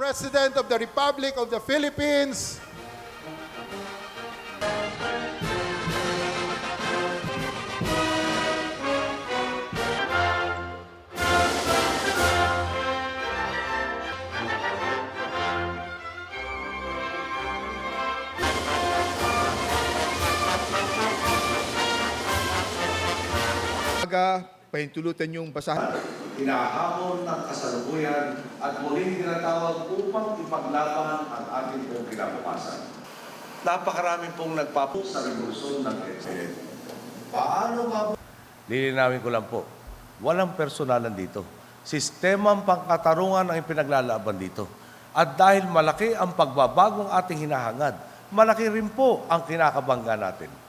President of the Republic of the Philippines, Pahintulutan yung basahan. Hinahamon ng kasalukuyan at muling tinatawag upang ipaglaban ang ating pong kinabukasan. Napakarami pong nagpapos sa revolusyon ng EDSA. Paano ba? Lilinawin ko lang po, walang personalan dito. Sistemang pangkatarungan ang ipinaglalaban dito. At dahil malaki ang pagbabagong ating hinahangad, malaki rin po ang kinakabangga natin.